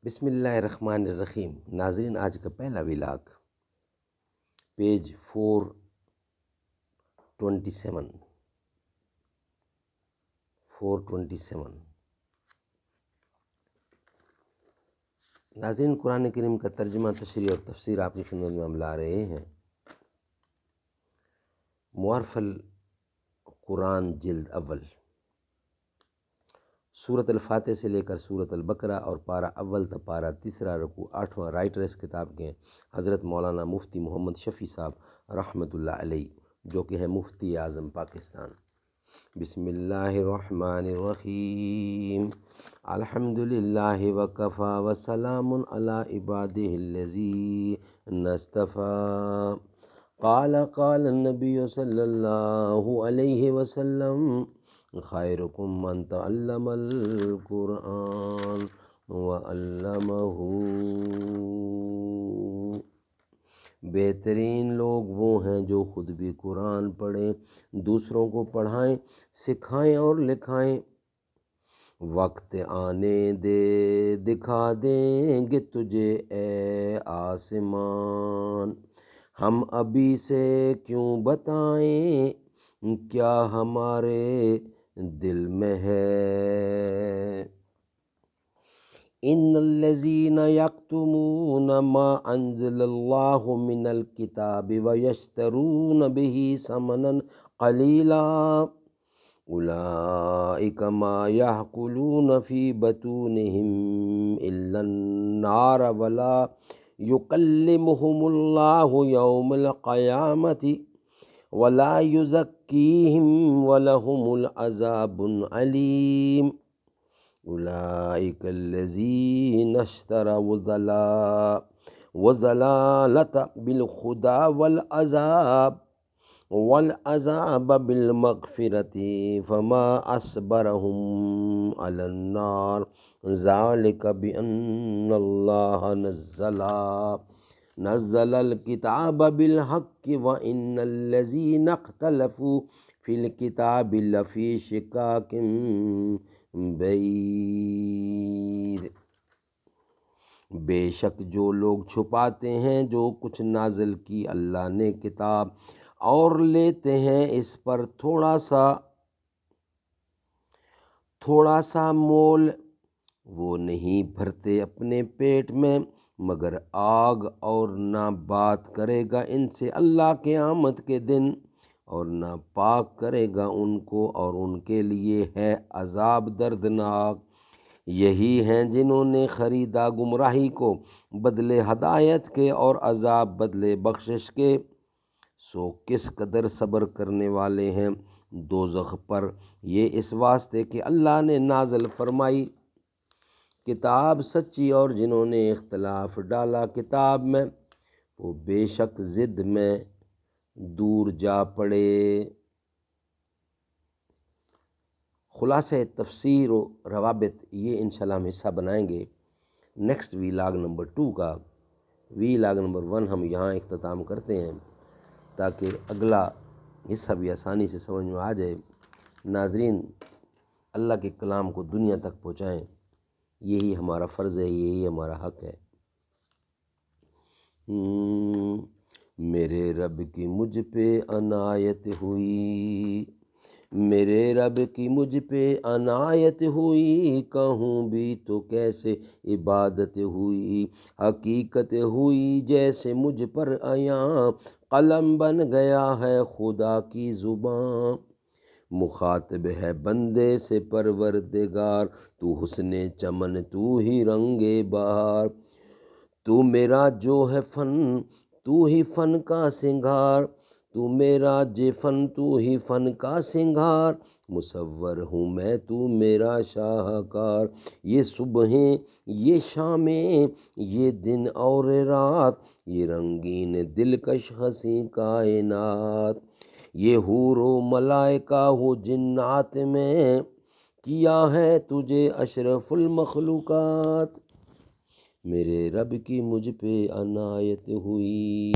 بسم اللہ الرحمن الرحیم۔ ناظرین، آج کا پہلا ولاگ پیج 427 ناظرین، قرآن کریم کا ترجمہ، تشریح اور تفسیر آپ کی خدمت میں ہم لا رہے ہیں۔ معارف القرآن جلد اول، سورۃ الفاتح سے لے کر سورۃ البقرہ اور پارہ اول تا پارہ تیسرا رکوع 8واں۔ رائٹر اس کتاب کے حضرت مولانا مفتی محمد شفیع صاحب رحمۃ اللہ علیہ، جو کہ ہے مفتی اعظم پاکستان۔ بسم اللہ الرحمن الرحیم۔ الحمد للہ وکفیٰ وسلام علی عبادہ الذین اصطفیٰ۔ قال النبی صلی اللہ علیہ وسلم: خیرکم من تعلم القرآن وعلمہ۔ بہترین لوگ وہ ہیں جو خود بھی قرآن پڑھیں، دوسروں کو پڑھائیں، سکھائیں اور لکھائیں۔ وقت آنے دے دکھا دیں گے تجھے اے آسمان، ہم ابھی سے کیوں بتائیں کیا ہمارے دل میں ہے۔ ان الذین یکتمون ما انزل اللہ من الکتاب ویشترون بہ ثمنا قلیلا اولئک ما یأکلون فی بطونہم الا النار ولا یکلمہم اللہ یوم القیامۃ ولا یزکیہم ولہم العذاب علیم۔ اولئک الذین اشتروا الضلالۃ بالہدی والعذاب بالمغفرۃ فما اصبرہم علی النار ذلک بأن اللہ نزل الکتاب بالحق وإن الذین اختلفوا فی الکتاب لفی شقاق بعید۔ بے شک جو لوگ چھپاتے ہیں جو کچھ نازل کی اللہ نے کتاب اور لیتے ہیں اس پر تھوڑا سا مول، وہ نہیں بھرتے اپنے پیٹ میں مگر آگ، اور نہ بات کرے گا ان سے اللہ قیامت کے دن، اور نہ پاک کرے گا ان کو، اور ان کے لیے ہے عذاب دردناک۔ یہی ہیں جنہوں نے خریدا گمراہی کو بدلے ہدایت کے اور عذاب بدلے بخشش کے، سو کس قدر صبر کرنے والے ہیں دوزخ پر۔ یہ اس واسطے کہ اللہ نے نازل فرمائی کتاب سچی، اور جنہوں نے اختلاف ڈالا کتاب میں وہ بے شک ضد میں دور جا پڑے۔ خلاصہ تفسیر و روابط یہ انشاءاللہ ہم حصہ بنائیں گے نیکسٹ ویلاگ نمبر 2 کا۔ ویلاگ نمبر 1 ہم یہاں اختتام کرتے ہیں تاکہ اگلا حصہ بھی آسانی سے سمجھ میں آ جائے۔ ناظرین، اللہ کے کلام کو دنیا تک پہنچائیں، یہی ہمارا فرض ہے، یہی ہمارا حق ہے۔ میرے رب کی مجھ پہ عنایت ہوئی، میرے رب کی مجھ پہ عنایت ہوئی، کہوں بھی تو کیسے عبادت ہوئی، حقیقت ہوئی جیسے مجھ پر عیاں، قلم بن گیا ہے خدا کی زباں، مخاطب ہے بندے سے پروردگار، تو حسن چمن تو ہی رنگ بہار، تو میرا جو ہے فن تو ہی فن کا سنگار، تو میرا فن تو ہی فن کا سنگار، مصور ہوں میں تو میرا شاہکار، یہ صبحیں یہ شامیں یہ دن اور رات، یہ رنگین دلکش حسین کائنات، یہ حور و ملائکہ و جنات میں کیا ہے تجھے اشرف المخلوقات۔ میرے رب کی مجھ پہ عنایت ہوئی۔